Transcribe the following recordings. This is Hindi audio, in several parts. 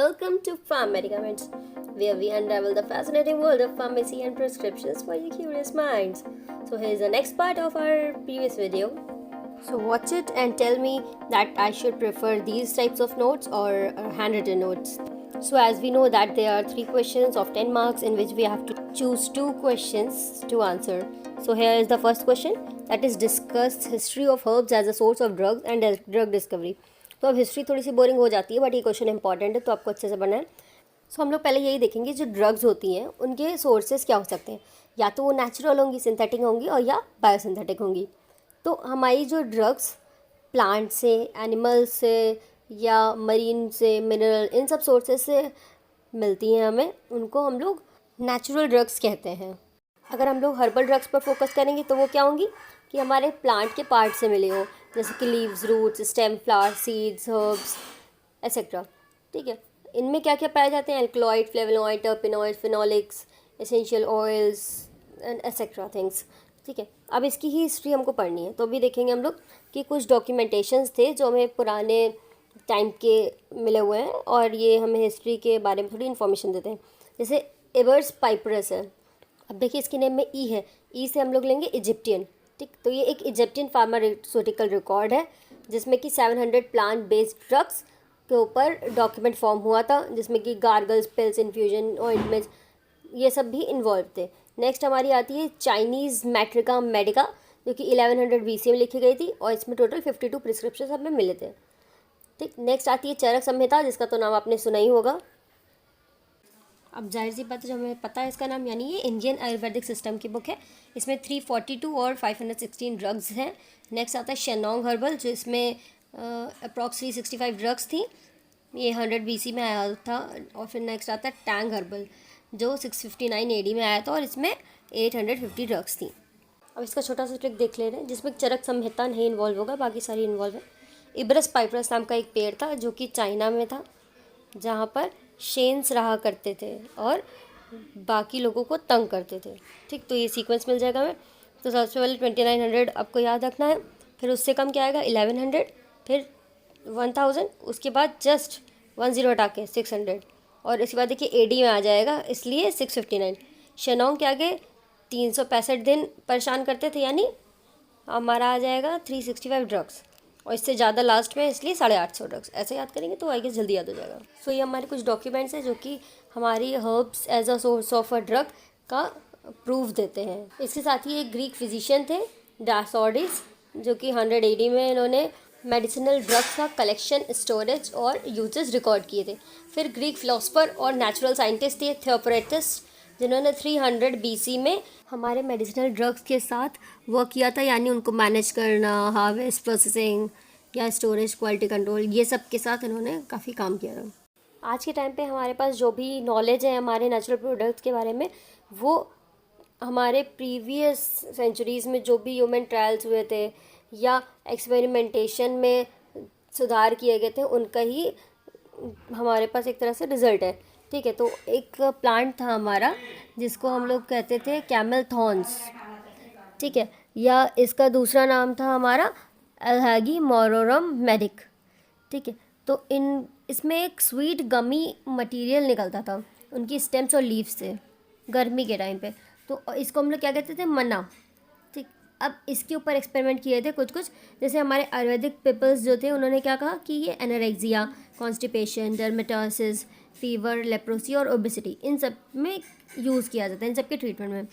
welcome to Farm Medicaments, where we unravel the fascinating world of pharmacy and prescriptions for your curious minds. So here's the next part of our previous video. So watch it and tell me that I should prefer these types of notes or handwritten notes. So as we know that there are 3 questions of 10 marks in which we have to choose 2 questions to answer. So here is the first question, that is discuss history of herbs as a source of drugs and drug discovery. तो अब हिस्ट्री थोड़ी सी बोरिंग हो जाती है बट ये क्वेश्चन इंपॉर्टेंट है तो आपको अच्छे से पढ़ना है. सो हम लोग पहले यही देखेंगे जो ड्रग्स होती हैं उनके सोर्सेज क्या हो सकते हैं. या तो वो नेचुरल होंगी, सिंथेटिक होंगी और या बायोसिंथेटिक होंगी. तो हमारी जो ड्रग्स प्लांट से, एनिमल्स से या मरीन से, मिनरल, इन सब सोर्सेज से मिलती हैं हमें, उनको हम लोग नेचुरल ड्रग्स कहते हैं. अगर हम लोग हर्बल ड्रग्स पर फोकस करेंगे तो वो क्या होंगी कि हमारे प्लांट के पार्ट से मिले हो, जैसे कि leaves, roots, stem, flower, seeds, herbs etcetera. ठीक है, इनमें क्या क्या पाए जाते हैं? Alkaloid, flavonoid, terpenoid, phenolics, essential oils and etcetera things. ठीक है, अब इसकी ही हिस्ट्री हमको पढ़नी है तो अभी देखेंगे हम लोग कि कुछ डॉक्यूमेंटेशंस थे जो हमें पुराने टाइम के मिले हुए हैं और ये हमें हिस्ट्री के बारे में थोड़ी इन्फॉर्मेशन देते हैं. जैसे एबर्स पाइपरस है. अब देखिए इसके नेम में ई है, ई से हम लोग लेंगे इजिप्टियन. ठीक, तो ये एक इजिप्टियन फार्मास्यूटिकल रिकॉर्ड है जिसमें कि 700 प्लांट बेस्ड ड्रग्स के ऊपर डॉक्यूमेंट फॉर्म हुआ था, जिसमें कि गार्गल्स, पिल्स, इन्फ्यूजन, ऑइंटमेंट्स, ये सब भी इन्वॉल्व थे. नेक्स्ट हमारी आती है चाइनीज़ मैट्रिका मेडिका, जो कि 1100 BC में लिखी गई थी और इसमें टोटल 52 प्रिस्क्रिप्शन हमें मिले थे. ठीक, नेक्स्ट आती है चरक संहिता, जिसका तो नाम आपने सुना ही होगा. अब जाहिर सी बात है जो हमें पता है इसका नाम, यानी ये इंडियन आयुर्वेदिक सिस्टम की बुक है. इसमें 342 और 516 ड्रग्स हैं. नेक्स्ट आता है शेनोंग हर्बल, जो इसमें अप्रॉक्स 365 ड्रग्स थी. ये 100 BC में आया था. और फिर नेक्स्ट आता है टैंग हर्बल, जो 659 AD में आया था और इसमें 850 ड्रग्स थी. अब इसका छोटा सा ट्रिक देख ले रहे हैं जिसमें चरक संहिता नहीं इन्वॉल्व होगा, बाकी सारी इन्वॉल्व है. इब्रस पाइपरस नाम का एक पेड़ था जो कि चाइना में था, जहाँ पर शेन्स रहा करते थे और बाकी लोगों को तंग करते थे. ठीक, तो ये सीक्वेंस मिल जाएगा हमें. तो सबसे पहले 2900 आपको याद रखना है, फिर उससे कम क्या आएगा 1100, फिर 1000, उसके बाद जस्ट 10 हटा के 600 और इसके बाद देखिए AD में आ जाएगा, इसलिए 659. शेनोंग के आगे 365 दिन परेशान करते थे, यानी हमारा आ जाएगा 365 ड्रग्स और इससे ज़्यादा लास्ट में, इसलिए 850 ड्रग्स. ऐसे याद करेंगे तो आई गेस जल्दी याद हो जाएगा. सो ये हमारे कुछ डॉक्यूमेंट्स हैं जो कि हमारी herbs as a source of a drug का प्रूफ देते हैं. इसके साथ ही एक ग्रीक फिजिशियन थे डायसॉडिस, जो कि 100 AD में इन्होंने मेडिसिनल ड्रग्स का कलेक्शन, स्टोरेज और यूजेस रिकॉर्ड किए थे. फिर ग्रीक फिलोसफर और नेचुरल साइंटिस्ट थे थियोक्रेटस, जिन्होंने 300 BC में हमारे मेडिसिनल ड्रग्स के साथ वर्क किया था, यानी उनको मैनेज करना, हार्वेस्ट, प्रोसेसिंग या स्टोरेज, क्वालिटी कंट्रोल, ये सब के साथ इन्होंने काफ़ी काम किया था. आज के टाइम पे हमारे पास जो भी नॉलेज है हमारे नेचुरल प्रोडक्ट्स के बारे में, वो हमारे प्रीवियस सेंचुरीज़ में जो भी ह्यूमन ट्रायल्स हुए थे या एक्सपेरिमेंटेशन में सुधार किए गए थे, उनका ही हमारे पास एक तरह से रिज़ल्ट है. ठीक है, तो एक प्लांट था हमारा जिसको हम लोग कहते थे कैमल थॉर्न्स. ठीक है, या इसका दूसरा नाम था हमारा एल्हागी मोरोरम मेडिक. ठीक है, तो इसमें एक स्वीट गमी मटेरियल निकलता था उनकी स्टेम्स और लीव्स से गर्मी के टाइम पे. तो इसको हम लोग क्या कहते थे? मन्ना. ठीक, अब इसके ऊपर एक्सपेरिमेंट किए थे कुछ, जैसे हमारे आयुर्वेदिक पीपल्स जो थे उन्होंने क्या कहा कि ये anorexia, constipation, dermatosis, fever, leprosy और ओबेसिटी, इन सब में यूज़ किया जाता है, इन सब के ट्रीटमेंट में.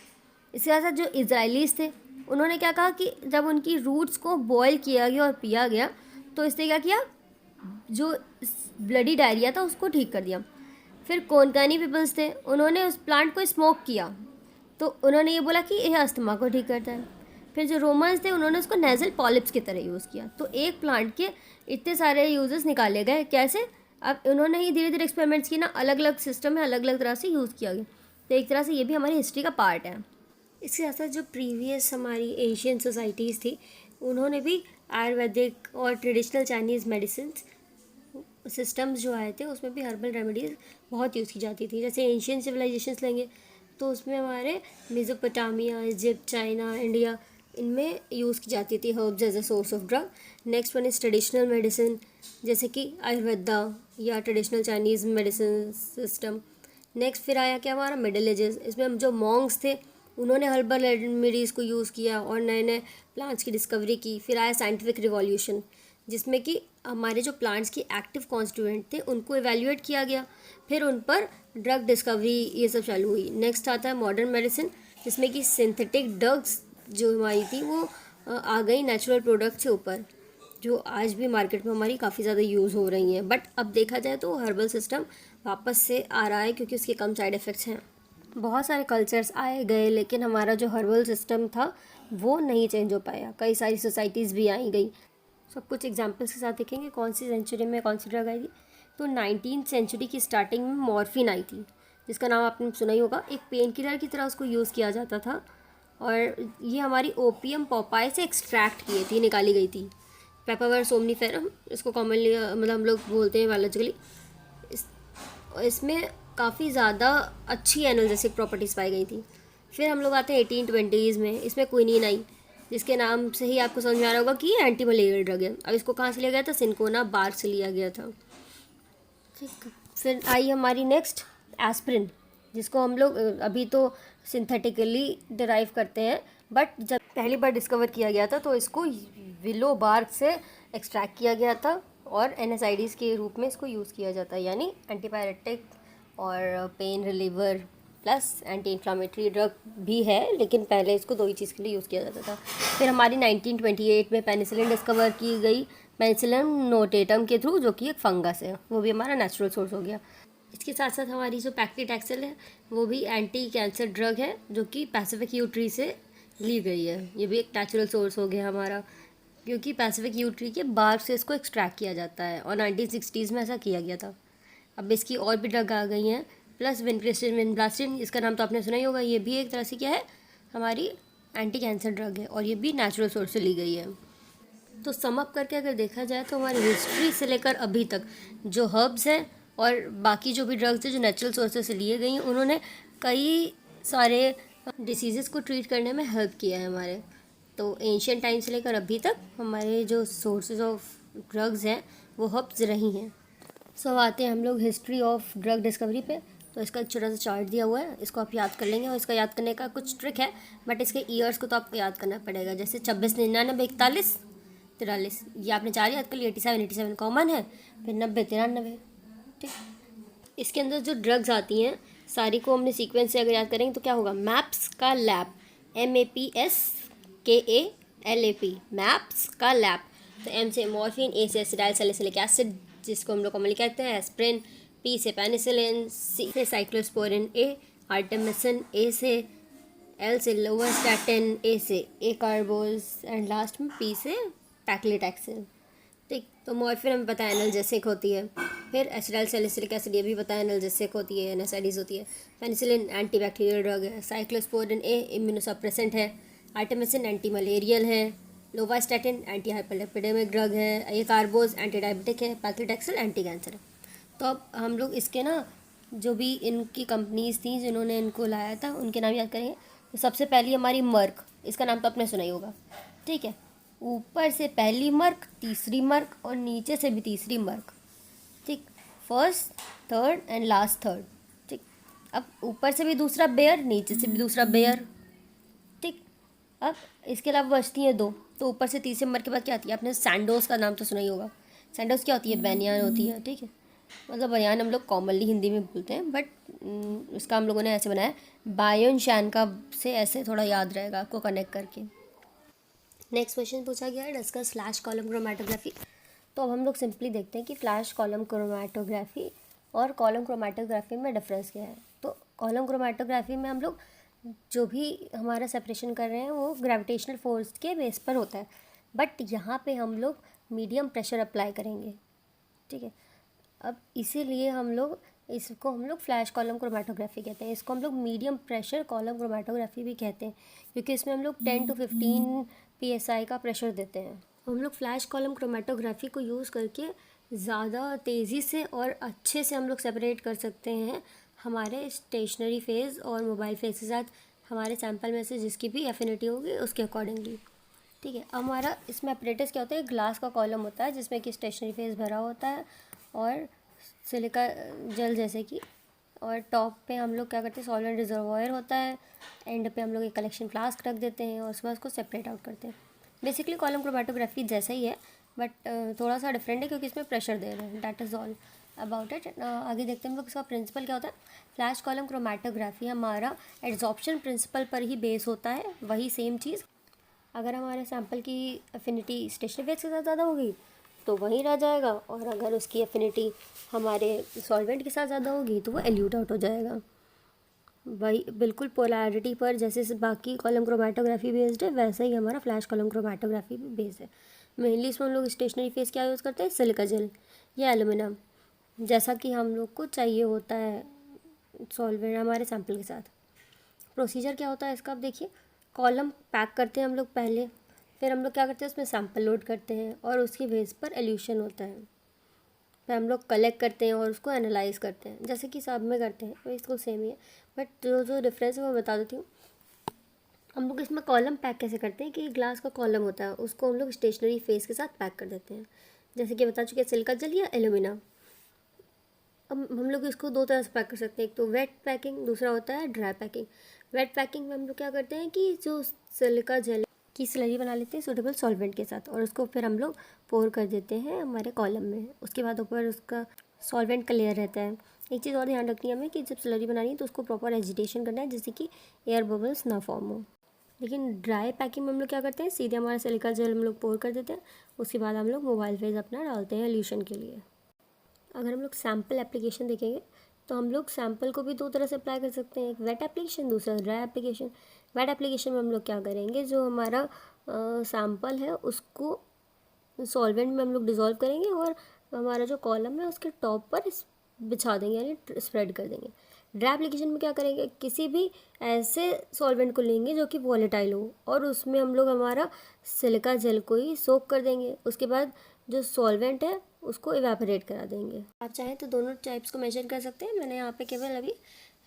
इसके साथ साथ जो इजराइलीज थे उन्होंने क्या कहा कि जब उनकी रूट्स को बॉयल किया गया और पिया गया तो इससे क्या किया, जो ब्लडी डायरिया था उसको ठीक कर दिया. फिर कोनकानी पीपल्स थे, उन्होंने उस प्लांट को स्मोक किया तो उन्होंने ये बोला कि यह अस्थमा को ठीक करता है. फिर जो रोमन्स थे उन्होंने उसको नेजल पॉलिप्स की तरह यूज़ किया. तो एक प्लांट के इतने सारे यूजेस निकाले गए. कैसे? अब उन्होंने ही धीरे धीरे एक्सपेरिमेंट्स किए ना, अलग अलग सिस्टम में अलग अलग तरह से यूज़ किया गया. तो एक तरह से ये भी हमारी हिस्ट्री का पार्ट है. इसके साथ साथ जो प्रीवियस हमारी एशियन सोसाइटीज़ थी उन्होंने भी आयुर्वेदिक और ट्रेडिशनल चाइनीज़ मेडिसिन सिस्टम्स जो आए थे उसमें भी हर्बल रेमेडीज़ बहुत यूज़ की जाती थी. जैसे एशियन सिविलाइजेशंस लेंगे तो उसमें हमारे मेसोपोटामिया, इजिप्ट, चाइना, इंडिया, इनमें यूज़ की जाती थी herbs as a source of drug. Next one is traditional medicine, जैसे कि आयुर्वेदा, या traditional Chinese medicine system. Next फिर आया क्या हमारा मिडिल एजेस। इसमें हम जो मॉन्क्स थे उन्होंने हर्बल रेमेडीज़ को यूज़ किया और नए नए प्लांट्स की डिस्कवरी की। फिर आया साइंटिफिक रिवॉल्यूशन, जिसमें कि हमारे जो प्लांट्स की एक्टिव कॉन्स्टिट्यूएंट थे उनको एवेल्यूएट किया गया, फिर उन पर ड्रग डिस्कवरी ये सब चालू हुई। नेक्स्ट आता है मॉडर्न मेडिसिन, जिसमें कि सिंथेटिक ड्रग्स जो हमारी थी वो आ गई नेचुरल प्रोडक्ट से ऊपर, जो आज भी मार्केट में हमारी काफ़ी ज़्यादा यूज़ हो रही हैं। बट अब देखा जाए तो हर्बल सिस्टम वापस से आ रहा है क्योंकि उसके कम साइड इफ़ेक्ट्स हैं। बहुत सारे कल्चर्स आए गए लेकिन हमारा जो हर्बल सिस्टम था वो नहीं चेंज हो पाया। कई सारी सोसाइटीज़ भी आई गई। सब कुछ एग्जांपल्स के साथ देखेंगे कौन सी सेंचुरी में कौन सी ड्रग आई थी। तो 19th सेंचुरी की स्टार्टिंग में मॉर्फिन आई थी, जिसका नाम आपने सुना ही होगा। एक पेन किलर की तरह उसको यूज़ किया जाता था और ये हमारी ओपियम पोपाई से एक्सट्रैक्ट किए थी, निकाली गई थी। पेपावर सोमनीफेरम इसको कॉमनली मतलब हम लोग बोलते हैं बायोलॉजिकली। इसमें काफ़ी ज़्यादा अच्छी एनाल्जेसिक प्रॉपर्टीज़ पाई गई थी। फिर हम लोग आते हैं 1820s में। इसमें क्विनीन आई, जिसके नाम से ही आपको समझ में आ रहा होगा कि एंटी मलेरियल ड्रग है। अब इसको कहाँ से लिया गया था? सिंकोना बार्क से लिया गया था। ठीक। फिर आई हमारी नेक्स्ट एस्प्रिन, जिसको हम लोग अभी तो सिंथेटिकली डिराइव करते हैं, बट जब पहली बार डिस्कवर किया गया था तो इसको विलो बार्क से एक्सट्रैक्ट किया गया था और एनएसआईडीज़ के रूप में इसको यूज़ किया जाता है, यानी एंटीपायरेटिक और pain reliever plus anti inflammatory drug भी है, लेकिन पहले इसको दो ही चीज़ के लिए यूज़ किया जाता था। फिर हमारी 1928 में पेनिसिलिन डिस्कवर की गई, पेनिसिलिन नोटेटम के थ्रू, जो कि एक फंगस है, वो भी हमारा नेचुरल सोर्स हो गया। इसके साथ साथ हमारी जो पैक्लीटैक्सेल है वो भी एंटी कैंसर ड्रग है, जो कि पैसिफिक यू ट्री से ली गई है। ये भी एक नेचुरल सोर्स हो गया हमारा, क्योंकि पैसिफिक यू ट्री के बार्क से इसको एक्सट्रैक्ट किया जाता है और 1960s में ऐसा किया गया था। अब इसकी और भी ड्रग आ गई हैं, प्लस विनक्रिस्टिन विनब्लास्टिन, इसका नाम तो आपने सुना ही होगा। ये भी एक तरह से क्या है, हमारी एंटी कैंसर ड्रग है और ये भी नेचुरल सोर्स से ली गई है। तो समअप करके अगर देखा जाए तो हमारी हिस्ट्री से लेकर अभी तक जो हर्ब्स हैं और बाकी जो भी ड्रग्स हैं जो नेचुरल सोर्सेज से लिए गई हैं, उन्होंने कई सारे डिसीज़ेस को ट्रीट करने में हेल्प किया है हमारे। तो एंशियंट टाइम से लेकर अभी तक हमारे जो सोर्सेज ऑफ ड्रग्स हैं वो हर्ब्स रही हैं। सो आते हैं हम लोग हिस्ट्री ऑफ ड्रग डिस्कवरी पे। तो इसका एक छोटा सा चार्ट दिया हुआ है, इसको आप याद कर लेंगे और इसका याद करने का कुछ ट्रिक है, बट इसके ईयर्स को तो आपको याद करना पड़ेगा। जैसे 26, 99, 41, 43, ये आपने 4 याद कर लिया। 87 कॉमन है, फिर 90, 93। ठीक। इसके अंदर जो ड्रग्स आती हैं सारी को हमने सीक्वेंस से अगर याद करेंगे तो क्या होगा? मैप्स का लैब, MAPSKALAP, मैप्स का लैब। तो M से मॉर्फिन, A से एसिडाइल सैलिसिलिक एसिड जिसको हम लोग कॉमनली कहते हैं एस्प्रिन, P से पेनिसिलिन, C से साइक्लोस्पोरिन, A आर्टेमिसिन, A से L से लोवास्टैटिन, A से A कार्बोज एंड लास्ट में P से पैक्लीटैक्सेल। ठीक। तो मॉर्फिन हमें पता है एनाल्जेसिक होती है। फिर एसिडाइल सैलिसिलिक एसिड ये भी पता है एनाल्जेसिक होती है, एनएसआईडीज होती है। पेनिसिलिन एंटीबैक्टीरियल ड्रग है। साइक्लोस्पोरिन ए इम्यूनोसप्रेसेंट है। आर्टेमिसिन एंटी मलेरियल है। लोवास्टैटिन एंटी हाइपरलिपिडेमिक ड्रग है। ये कार्बोज एंटी डायबिटिक है। पैक्लीटैक्सेल एंटी कैंसर है। तो अब हम लोग इसके ना जो भी इनकी कंपनीज थी जिन्होंने इनको लाया था उनके नाम याद करेंगे। तो सबसे पहली हमारी मर्क, इसका नाम तो आपने सुना ही होगा। ठीक है। ऊपर से पहली मर्क, तीसरी मर्क और नीचे से भी तीसरी मर्क। ठीक। First, third and last third. ठीक। अब ऊपर से भी दूसरा बेयर, नीचे से भी दूसरा बेयर। ठीक। अब इसके अलावा बचती हैं दो। तो ऊपर से तीसरे मर्क के बाद क्या आती है? आपने सैंडोज का नाम तो सुना ही होगा। सैंडोज क्या होती है? बनियान होती है। ठीक है। मतलब बनियान हम लोग कॉमनली हिंदी में बोलते हैं, बट इसका हम लोगों ने ऐसे बनाया बायोन शैन का, से ऐसे थोड़ा याद रहेगा आपको कनेक्ट करके। नेक्स्ट क्वेश्चन पूछा गया है डिस्कस फ्लैश कॉलम क्रोमेटोग्राफी। तो अब हम लोग सिंपली देखते हैं कि फ्लैश कॉलम क्रोमेटोग्राफी और कॉलम क्रोमेटोग्राफी में डिफरेंस क्या है। तो कॉलम क्रोमेटोग्राफी में हम लोग जो भी हमारा सेपरेशन कर रहे हैं वो ग्रेविटेशनल फोर्स के बेस पर होता है, बट यहाँ पे हम लोग मीडियम प्रेशर अप्लाई करेंगे। ठीक है। अब इसीलिए हम लोग फ्लैश कॉलम क्रोमेटोग्राफी कहते हैं। इसको हम लोग मीडियम प्रेशर कॉलम क्रोमेटोग्राफी भी कहते हैं, क्योंकि इसमें हम लोग 10 to 15 PSI का प्रेशर देते हैं। हम लोग फ्लैश कॉलम क्रोमेटोग्राफी को यूज़ करके ज़्यादा तेज़ी से और अच्छे से हम लोग सेपरेट कर सकते हैं हमारे स्टेशनरी फेज़ और मोबाइल फेज़ के साथ हमारे सैंपल में से जिसकी भी एफिनिटी होगी उसके अकॉर्डिंगली। ठीक है। हमारा इसमें अपरेटस क्या होता है? ग्लास का कॉलम होता है जिसमें कि स्टेशनरी फेज़ भरा होता है और सिलिका जेल जैसे कि, और टॉप पे हम लोग क्या करते हैं, सॉल्वेंट रिजर्वायर होता है, एंड पे हम लोग एक कलेक्शन फ्लास्क रख देते हैं और उसके बाद उसको सेपरेट आउट करते हैं। बेसिकली कॉलम क्रोमेटोग्राफी जैसा ही है, बट थोड़ा सा डिफरेंट है क्योंकि इसमें प्रेशर दे रहे हैं। That is all about it. आगे देखते हैं हम लोग इसका प्रिंसिपल क्या होता है। फ्लैश कॉलम क्रोमेटोग्राफी हमारा एड्जॉर्प्शन प्रिंसिपल पर ही बेस होता है, वही सेम चीज़। अगर हमारे सैम्पल की एफिनिटी स्टेशनरी फेज के साथ ज़्यादा होगी तो वहीं रह जाएगा, और अगर उसकी एफिनिटी हमारे सॉल्वेंट के साथ ज़्यादा होगी तो वो एल्यूट आउट हो जाएगा। वही बिल्कुल पोलैरिटी पर जैसे बाकी कॉलम क्रोमेटोग्राफी बेस्ड है, वैसे ही हमारा फ्लैश कॉलम क्रोमेटोग्राफी भी बेस्ड है। मेनली इसमें हम लोग स्टेशनरी फेस क्या यूज़ करते हैं, सिलिका जेल या एलुमिनियम, जैसा कि हम लोग को चाहिए होता है सॉल्वेंट हमारे सैम्पल के साथ। प्रोसीजर क्या होता है इसका, आप देखिए। कॉलम पैक करते हैं हम लोग पहले, फिर हम लोग क्या करते हैं, उसमें सैम्पल लोड करते हैं और उसकी बेस पर एल्यूशन होता है। फिर हम लोग कलेक्ट करते हैं और उसको एनालाइज करते हैं, जैसे कि सब में करते हैं, तो इसको सेम ही है, बट जो जो डिफरेंस है मैं बता देती हूँ। हम लोग इसमें कॉलम पैक कैसे करते हैं कि ग्लास का कॉलम होता है, उसको हम लोग स्टेशनरी फेस के साथ पैक कर देते हैं, जैसे कि बता चुके सिलिका जेल या एल्यूमिना। अब हम लोग इसको दो तरह से पैक कर सकते हैं, एक तो वेट पैकिंग, दूसरा होता है ड्राई पैकिंग। वेट पैकिंग में हम लोग क्या करते हैं कि जो सिलिका जेल की स्लरी बना लेते हैं सूटेबल सॉल्वेंट के साथ, और उसको फिर हम लोग पोर कर देते हैं हमारे कॉलम में। उसके बाद ऊपर उसका सॉल्वेंट का लेयर रहता है। एक चीज़ और ध्यान रखनी है हमें कि जब स्लरी बनानी है तो उसको प्रॉपर एजिटेशन करना है, जिससे कि एयर बबल्स ना फॉर्म हो। लेकिन ड्राई पैकिंग में हम लोग क्या करते हैं, सीधे हमारा सिलिका जेल हम लोग पोर कर देते हैं, उसके बाद हम लोग मोबाइल फेज अपना डालते हैं एल्यूशन के लिए। अगर हम लोग सैम्पल एप्लीकेशन देखेंगे तो हम लोग सैम्पल को भी दो तरह से अप्लाई कर सकते हैं, एक वेट एप्लीकेशन, दूसरा ड्राई एप्लीकेशन। वेट एप्लीकेशन में हम लोग क्या करेंगे, जो हमारा सैम्पल है उसको सॉल्वेंट में हम लोग डिज़ोल्व करेंगे और हमारा जो कॉलम है उसके टॉप पर बिछा देंगे, यानी स्प्रेड कर देंगे। ड्राई एप्लीकेशन में क्या करेंगे, किसी भी ऐसे सॉल्वेंट को लेंगे जो कि वॉलेटाइल हो और उसमें हम लोग हमारा सिलिका जेल को ही सोक कर देंगे, उसके बाद जो सॉल्वेंट है उसको इवेपोरेट करा देंगे। आप चाहें तो दोनों टाइप्स को मेंशन कर सकते हैं, मैंने यहाँ पे केवल अभी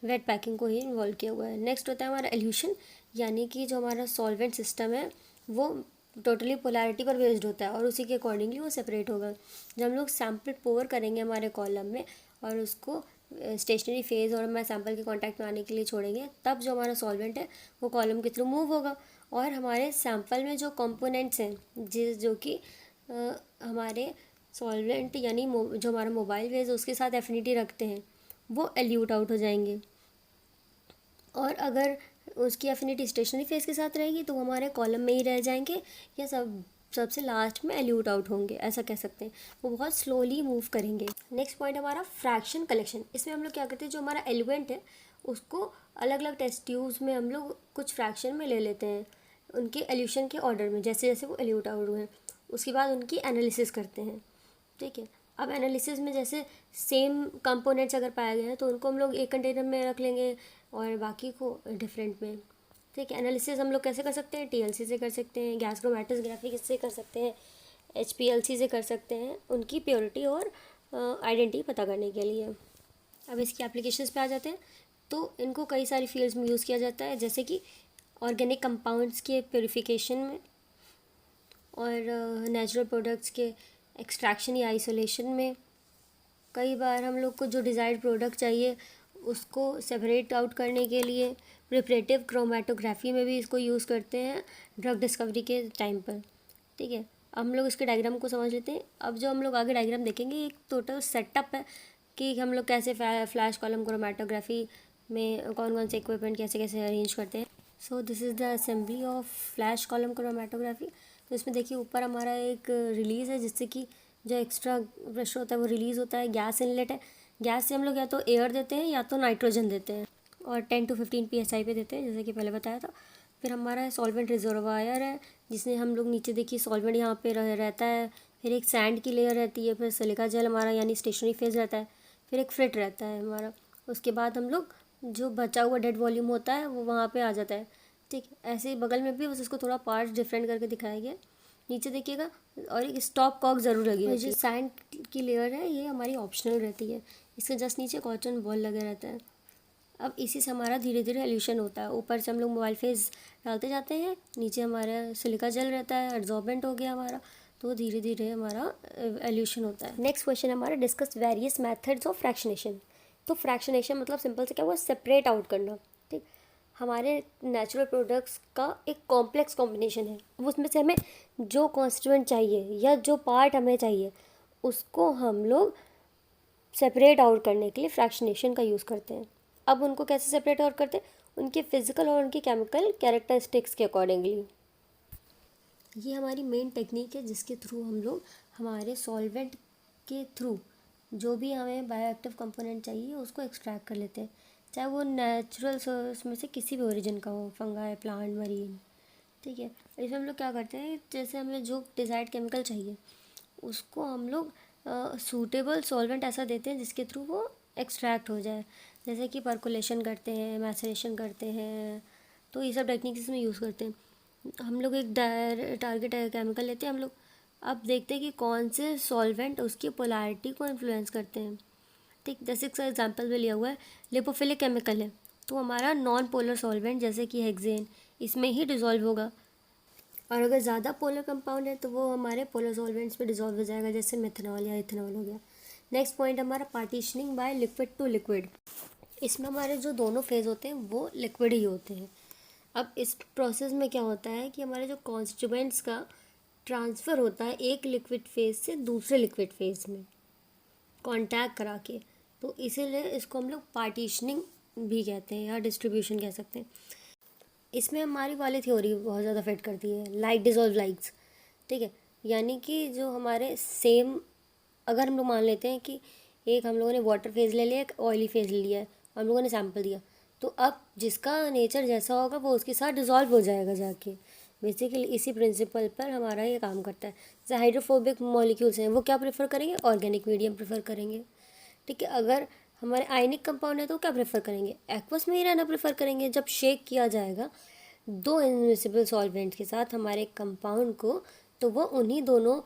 वेट पैकिंग को ही इन्वॉल्व किया हुआ है। नेक्स्ट होता है हमारा एल्यूशन, यानी कि जो हमारा सॉल्वेंट सिस्टम है वो टोटली पोलैरिटी पर बेस्ड होता है और उसी के अकॉर्डिंगली वो सेपरेट होगा। जब हम लोग सैम्पल पोर करेंगे हमारे कॉलम में और उसको स्टेशनरी फेज और हमारे सैम्पल के कांटेक्ट में आने के लिए छोड़ेंगे, तब जो हमारा सॉल्वेंट है वो कॉलम के थ्रू मूव होगा और हमारे सैम्पल में जो कंपोनेंट्स हैं जो कि हमारे सॉल्वेंट यानी जो हमारा मोबाइल फेज है उसके साथ एफिनिटी रखते हैं, वो एल्यूट आउट हो जाएंगे। और अगर उसकी एफिनिटी स्टेशनरी फेज के साथ रहेगी तो वो हमारे कॉलम में ही रह जाएंगे या सबसे लास्ट में एल्यूट आउट होंगे, ऐसा कह सकते हैं। वो बहुत स्लोली मूव करेंगे। नेक्स्ट पॉइंट हमारा फ्रैक्शन कलेक्शन। इसमें हम लोग क्या करते हैं, जो हमारा एलिमेंट है उसको अलग अलग टेस्ट ट्यूब्स में हम लोग कुछ फ्रैक्शन में ले लेते हैं, उनके एल्यूशन के ऑर्डर में, जैसे जैसे वो एल्यूट आउट हुए। उसके बाद उनकी एनालिसिस करते हैं, ठीक है। अब एनालिसिस में जैसे सेम कंपोनेंट्स अगर पाए गए हैं तो उनको हम लोग एक कंटेनर में रख लेंगे और बाकी को डिफरेंट में, ठीक है। एनालिसिस हम लोग कैसे कर सकते हैं, टीएलसी से कर सकते हैं, गैस क्रोमैटोग्राफी से कर सकते हैं, एचपीएलसी से कर सकते हैं, उनकी प्योरिटी और आइडेंटिटी पता करने के लिए। अब इसकी एप्लीकेशंस पे आ जाते हैं, तो इनको कई सारी फील्ड्स में यूज़ किया जाता है, जैसे कि ऑर्गेनिक कंपाउंड्स के प्योरीफिकेशन में और नेचुरल प्रोडक्ट्स के एक्सट्रैक्शन या आइसोलेशन में। कई बार हम लोग को जो डिज़ायर्ड प्रोडक्ट चाहिए उसको सेपरेट आउट करने के लिए प्रिपरेटिव क्रोमेटोग्राफी में भी इसको यूज़ करते हैं ड्रग डिस्कवरी के टाइम पर, ठीक है। अब हम लोग इसके डायग्राम को समझ लेते हैं। अब जो हम लोग आगे डायग्राम देखेंगे एक टोटल सेटअप है कि हम लोग कैसे फ्लैश कॉलम क्रोमेटोग्राफी में कौन कौन से इक्विपमेंट कैसे कैसे अरेंज करते हैं। So this is the assembly of flash column chromatography. तो इसमें देखिए ऊपर हमारा एक रिलीज़ है जिससे कि जो एक्स्ट्रा प्रेशर होता है वो रिलीज़ होता है। गैस इनलेट है, गैस से हम लोग या तो एयर देते हैं या तो नाइट्रोजन देते हैं और 10 to 15 PSI पे देते हैं, जैसे कि पहले बताया था। फिर हमारा सॉल्वेंट रिजर्वायर है जिसमें हम लोग नीचे देखिए सॉल्वेंट यहाँ पे रहता है, फिर एक सैंड की लेयर रहती है, फिर सिलिका जेल हमारा यानी स्टेशनरी फेज रहता है, फिर एक फ्रिट रहता है हमारा। उसके बाद हम लोग जो बचा हुआ डेड वॉल्यूम होता है वो वहाँ पे आ जाता है, ठीक है। ऐसे ही बगल में भी बस इसको थोड़ा पार्ट्स डिफरेंट करके दिखाया गया। नीचे देखिएगा और एक स्टॉप कॉक ज़रूर लगी रहती है। जो सैंड की लेयर है ये हमारी ऑप्शनल रहती है, इसके जस्ट नीचे कॉटन बॉल लगा रहता है। अब इसी से हमारा धीरे धीरे एल्यूशन होता है। ऊपर से हम लोग मोबाइल फेज डालते जाते हैं, नीचे हमारा सिलिका जेल रहता है, एड्जॉर्बेंट हो गया हमारा, तो धीरे धीरे हमारा एल्यूशन होता है। नेक्स्ट क्वेश्चन हमारा discuss various methods of fractionation. तो फ्रैक्शनेशन मतलब सिंपल से क्या हुआ, सेपरेट आउट करना। ठीक, हमारे नेचुरल प्रोडक्ट्स का एक कॉम्प्लेक्स कॉम्बिनेशन है, उसमें से हमें जो कॉन्स्टिट्यूएंट चाहिए या जो पार्ट हमें चाहिए उसको हम लोग सेपरेट आउट करने के लिए फ्रैक्शनेशन का यूज़ करते हैं। अब उनको कैसे सेपरेट आउट करते हैं, उनके फिजिकल और उनकी केमिकल कैरेक्टरिस्टिक्स के अकॉर्डिंगली। ये हमारी मेन टेक्निक है जिसके थ्रू हम लोग हमारे सॉल्वेंट के थ्रू जो भी हमें बायोएक्टिव कंपोनेंट चाहिए उसको एक्सट्रैक्ट कर लेते हैं, चाहे वो नेचुरल सोर्स में से किसी भी ओरिजिन का हो, फंगाई, प्लांट, मरीन। ठीक है, इसमें हम लोग क्या करते हैं, जैसे हमें जो डिज़ायर्ड केमिकल चाहिए उसको हम लोग सूटेबल सॉल्वेंट ऐसा देते हैं जिसके थ्रू वो एक्सट्रैक्ट हो जाए, जैसे कि परकोलेशन करते हैं, मैसरेशन करते हैं। तो ये सब टेक्निक्स इसमें यूज़ करते हैं। हम लोग एक टारगेट केमिकल लेते हैं हम लोग, अब देखते हैं कि कौन से सॉल्वेंट उसकी पोलैरिटी को इन्फ्लुएंस करते हैं। ठीक, जैसे इसका एग्जांपल भी लिया हुआ है, लिपोफिलिक केमिकल है तो हमारा नॉन पोलर सॉल्वेंट जैसे कि हेक्सेन इसमें ही डिज़ोल्व होगा, और अगर ज़्यादा पोलर कंपाउंड है तो वो हमारे पोलर सॉल्वेंट्स पे डिज़ोल्व हो जाएगा, जैसे मेथनॉल या इथेनॉल हो गया। नेक्स्ट पॉइंट हमारा partitioning by liquid to liquid. इसमें हमारे जो दोनों फेज़ होते हैं वो लिक्विड ही होते हैं। अब इस प्रोसेस में क्या होता है कि हमारे जो कॉन्स्टिट्यूएंट्स का ट्रांसफ़र होता है एक लिक्विड फेज़ से दूसरे लिक्विड फेज़ में कॉन्टैक्ट करा के, तो इसीलिए इसको हम लोग पार्टीशनिंग भी कहते हैं या डिस्ट्रीब्यूशन कह सकते हैं। इसमें हमारी वाली थ्योरी बहुत ज़्यादा फिट करती है, लाइक डिज़ोल्व लाइक्स। ठीक है, यानी कि जो हमारे सेम, अगर हम लोग मान लेते हैं कि एक हम लोगों ने वाटर फेज़ ले लिया, एक ऑयली फेज़ ले लिया है, हम लोगों ने सैम्पल दिया, तो अब जिसका नेचर जैसा होगा वो उसके साथ डिज़ोल्व हो जाएगा जाके। बेसिकली इसी प्रिंसिपल पर हमारा ये काम करता है। जैसे हाइड्रोफोबिक मॉलिक्यूल्स हैं वो क्या प्रेफर करेंगे, ऑर्गेनिक मीडियम प्रेफर करेंगे। ठीक है, अगर हमारे आयनिक कंपाउंड है तो क्या प्रेफर करेंगे, एक्वस में ही रहना प्रेफर करेंगे। जब शेक किया जाएगा दो इनमिसिबल सॉल्वेंट्स के साथ हमारे कंपाउंड को, तो वो उन्हीं दोनों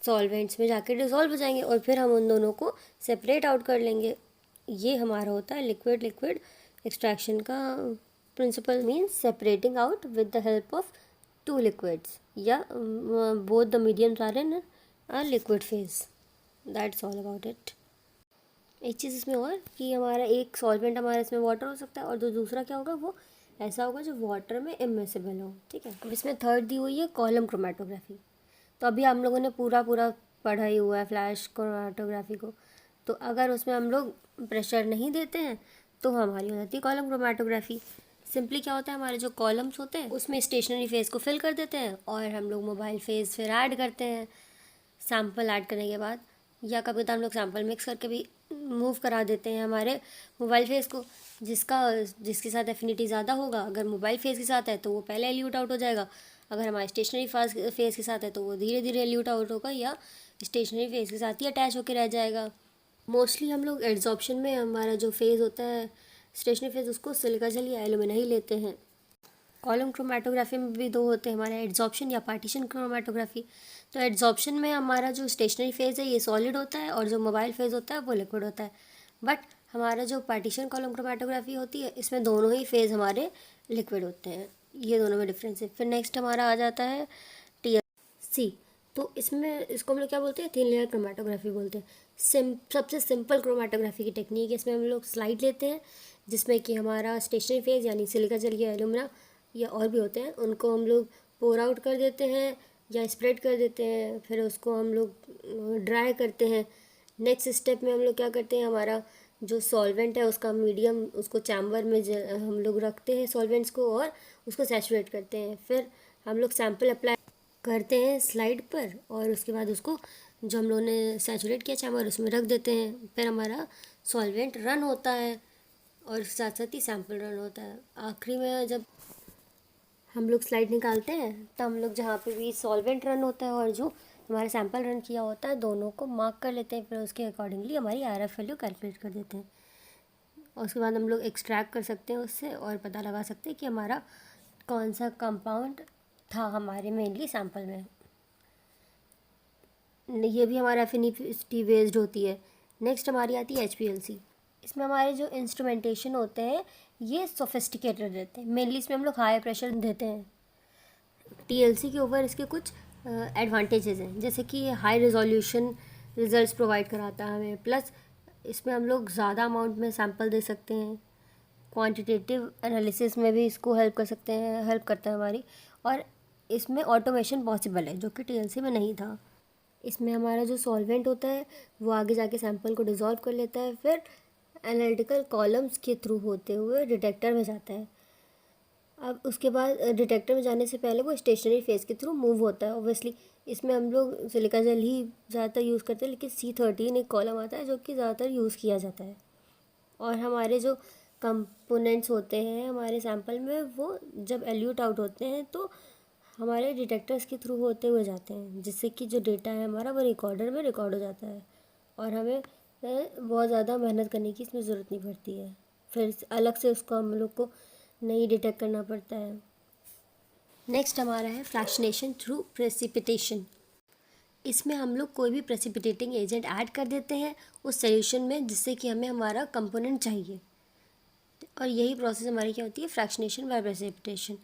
सॉल्वेंट्स में जाके डिज़ोल्व हो जाएंगे और फिर हम उन दोनों को सेपरेट आउट कर लेंगे। ये हमारा होता है लिक्विड लिक्विड एक्सट्रैक्शन का principle, means separating out with the help of two liquids या both the mediums are in a liquid phase. That's all about it. एक चीज़ इसमें और कि हमारा एक सॉल्वेंट हमारा इसमें वाटर हो सकता है और जो दूसरा क्या होगा वो ऐसा होगा जो वाटर में इमिसिबल हो। ठीक है, अब इसमें थर्ड दी हुई है कॉलम क्रोमेटोग्राफी। तो अभी हम लोगों ने पूरा पढ़ा ही हुआ है फ्लैश क्रोमेटोग्राफी को, तो अगर उसमें हम लोग प्रेशर नहीं देते हैं तो हमारी हो जाती है कॉलम क्रोमेटोग्राफी। सिंपली क्या होता है, हमारे जो कॉलम्स होते हैं उसमें स्टेशनरी फेज़ को फिल कर देते हैं और हम लोग मोबाइल फेज़ फिर ऐड करते हैं सैम्पल ऐड करने के बाद, या कभी तो हम लोग सैम्पल मिक्स करके भी मूव करा देते हैं हमारे मोबाइल फेज़ को, जिसके साथ एफिनिटी ज़्यादा होगा। अगर मोबाइल फेज़ के साथ है तो वो पहले एल्यूट आउट हो जाएगा, अगर हमारे स्टेशनरी फेज़ के साथ है तो वो धीरे धीरे एल्यूट आउट होगा या स्टेशनरी फेज़ के साथ ही अटैच होकर रह जाएगा। मोस्टली हम लोग एड्जॉर्प्शन में हमारा जो फेज़ होता है स्टेशनरी फेज़ उसको सिलिका जेल या एल्यूमिना ही लेते हैं। कॉलम क्रोमेटोग्राफी में भी दो होते हैं हमारे, एड्जॉर्प्शन या पार्टीशन क्रोमेटोग्राफी। तो एड्जॉर्प्शन में हमारा जो स्टेशनरी फेज़ है ये सॉलिड होता है और जो मोबाइल फेज़ होता है वो लिक्विड होता है। बट हमारा जो पार्टीशन कॉलम क्रोमेटोग्राफी होती है इसमें दोनों ही फेज़ हमारे लिक्विड होते हैं। ये दोनों में डिफरेंस है। फिर नेक्स्ट हमारा आ जाता है TLC। तो इसमें इसको हम लोग क्या बोलते हैं, थिन लेयर क्रोमेटोग्राफी बोलते हैं। सबसे सिंपल क्रोमेटोग्राफी की टेक्निक है। इसमें हम लोग स्लाइड लेते हैं जिसमें कि हमारा स्टेशनरी फेज़ यानी सिलिका जेल या एल्यूमिना या और भी होते हैं, उनको हम लोग पोर आउट कर देते हैं या स्प्रेड कर देते हैं, फिर उसको हम लोग ड्राई करते हैं। नेक्स्ट स्टेप में हम लोग क्या करते हैं, हमारा जो सॉल्वेंट है उसका मीडियम उसको चैम्बर में हम लोग रखते हैं सॉल्वेंट्स को और उसको सैचुरेट करते हैं। फिर हम लोग सैम्पल अप्लाई करते हैं स्लाइड पर और उसके बाद उसको जो हम लोगों ने सैचुरेट किया चैम्बर उसमें रख देते हैं। फिर हमारा सॉल्वेंट रन होता है और साथ साथ ही सैम्पल रन होता है। आखिरी में जब हम लोग स्लाइड निकालते हैं तो हम लोग जहाँ पे भी सॉल्वेंट रन होता है और जो हमारा सैंपल रन किया होता है दोनों को मार्क कर लेते हैं, फिर उसके अकॉर्डिंगली हमारी RF वैल्यू कैलकुलेट कर देते हैं। और उसके बाद हम लोग एक्सट्रैक्ट कर सकते हैं उससे और पता लगा सकते हैं कि हमारा कौन सा कंपाउंड था हमारे मेनली सैंपल में। ये भी हमारा एफिनिटी बेस्ड होती है। नेक्स्ट हमारी आती है HPLC। इसमें हमारे जो इंस्ट्रूमेंटेशन होते हैं ये सोफिस्टिकेटेड रहते हैं। मेनली इसमें हम लोग हाई प्रेशर देते हैं। TLC के ऊपर इसके कुछ एडवांटेजेस हैं, जैसे कि हाई रिजोल्यूशन रिजल्ट्स प्रोवाइड कराता है हमें, प्लस इसमें हम लोग ज़्यादा अमाउंट में सैम्पल दे सकते हैं, क्वांटिटेटिव एनालिसिस में भी इसको हेल्प कर सकते हैं, हेल्प करता है हमारी, और इसमें ऑटोमेशन पॉसिबल है जो कि TLC में नहीं था। इसमें हमारा जो सॉल्वेंट होता है वो आगे जाके सैंपल को डिज़ोल्व कर लेता है, फिर एनालिटिकल कॉलम्स के थ्रू होते हुए डिटेक्टर में जाता है। अब उसके बाद डिटेक्टर में जाने से पहले वो स्टेशनरी फेज़ के थ्रू मूव होता है। ऑब्वियसली इसमें हम लोग सिलिका जेल ही ज़्यादातर यूज़ करते हैं, लेकिन C13 एक कॉलम आता है जो कि ज़्यादातर यूज़ किया जाता है। और हमारे जो कंपोनेंट्स होते हैं हमारे सैंपल में, वो जब एल्यूट आउट होते हैं तो हमारे डिटेक्टर्स के थ्रू होते हुए जाते हैं, जिससे कि जो डेटा है हमारा वो रिकॉर्डर में रिकॉर्ड हो जाता है, और हमें बहुत ज़्यादा मेहनत करने की इसमें ज़रूरत नहीं पड़ती है। फिर अलग से उसको हम लोग को नहीं डिटेक्ट करना पड़ता है। नेक्स्ट हमारा है फ्रैक्शनेशन थ्रू प्रेसिपिटेशन। इसमें हम लोग कोई भी प्रेसिपिटेटिंग एजेंट ऐड कर देते हैं उस सोल्यूशन में, जिससे कि हमें हमारा कंपोनेंट चाहिए, और यही प्रोसेस हमारी क्या होती है, फ्रैक्शनेशन बाय प्रेसिपिटेशन।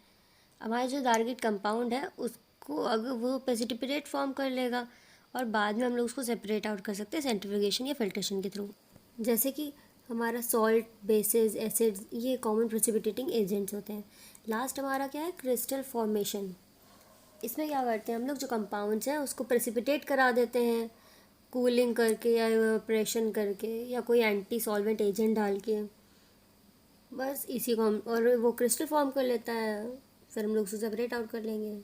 हमारा जो टारगेट कंपाउंड है उसको अगर वो प्रेसिपिटेट फॉर्म कर लेगा, और बाद में हम लोग उसको सेपरेट आउट कर सकते हैं सेंट्रीफ्यूगेशन या फिल्ट्रेशन के थ्रू। जैसे कि हमारा सॉल्ट, बेसिस, एसिड्स, ये कॉमन प्रेसिपिटेटिंग एजेंट्स होते हैं। लास्ट हमारा क्या है, क्रिस्टल फॉर्मेशन। इसमें क्या करते हैं हम लोग, जो कंपाउंड्स हैं उसको प्रेसिपिटेट करा देते हैं कूलिंग करके या इवेपोरेशन करके या कोई एंटी सॉल्वेंट एजेंट डाल के, बस इसी को और वो क्रिस्टल फॉर्म कर लेता है, फिर हम लोग उसे सेपरेट आउट कर लेंगे।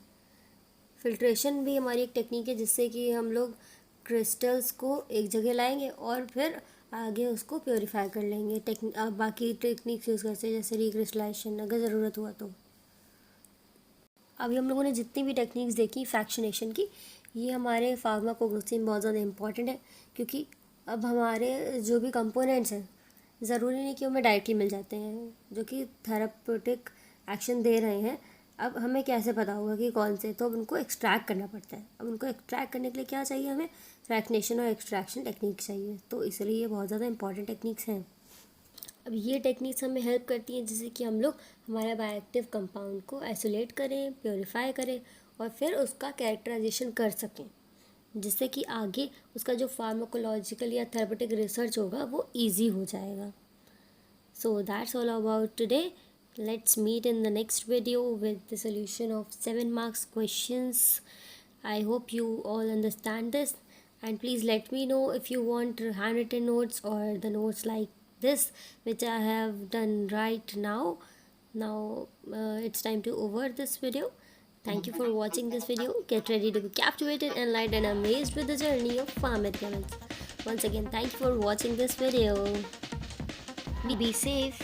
फिल्ट्रेशन भी हमारी एक टेक्निक है, जिससे कि हम लोग क्रिस्टल्स को एक जगह लाएंगे और फिर आगे उसको प्योरीफाई कर लेंगे। बाकी टेक्निक्स यूज़ करते हैं, जैसे रिक्रिस्टलाइजेशन अगर ज़रूरत हुआ तो। अभी हम लोगों ने जितनी भी टेक्निक्स देखी फ्रैक्शनेशन की, ये हमारे फार्माकोग्नोसी में बहुत ज़्यादा इंपॉर्टेंट है, क्योंकि अब हमारे जो भी कंपोनेंट्स हैं ज़रूरी नहीं कि हमें डायरेक्टली मिल जाते हैं, जो कि थेराप्यूटिक एक्शन दे रहे हैं। अब हमें कैसे पता होगा कि कौन से, तो अब उनको एक्सट्रैक्ट करना पड़ता है। अब उनको एक्सट्रैक्ट करने के लिए क्या चाहिए, हमें फ्रैक्शनेशन और एक्सट्रैक्शन टेक्निक चाहिए, तो इसलिए ये बहुत ज़्यादा इंपॉर्टेंट टेक्निक्स हैं। अब ये टेक्निक्स हमें हेल्प करती हैं जिससे कि हम लोग हमारे बायोएक्टिव कंपाउंड को आइसोलेट करें, प्योरीफाई करें, और फिर उसका कैरेक्टराइजेशन कर सकें, जिससे कि आगे उसका जो फार्माकोलॉजिकल या थेरेपेटिक रिसर्च होगा वो ईजी हो जाएगा। So that's all about today. Let's meet in the next video with the solution of 7 marks questions. I hope you all understand this, and please let me know if you want handwritten notes or the notes like this which I have done right now. It's time to over this video. Thank you for watching this video. Get ready to be captivated, enlightened and amazed with the journey of farm chemicals. Once again, thank you for watching this video. Be safe.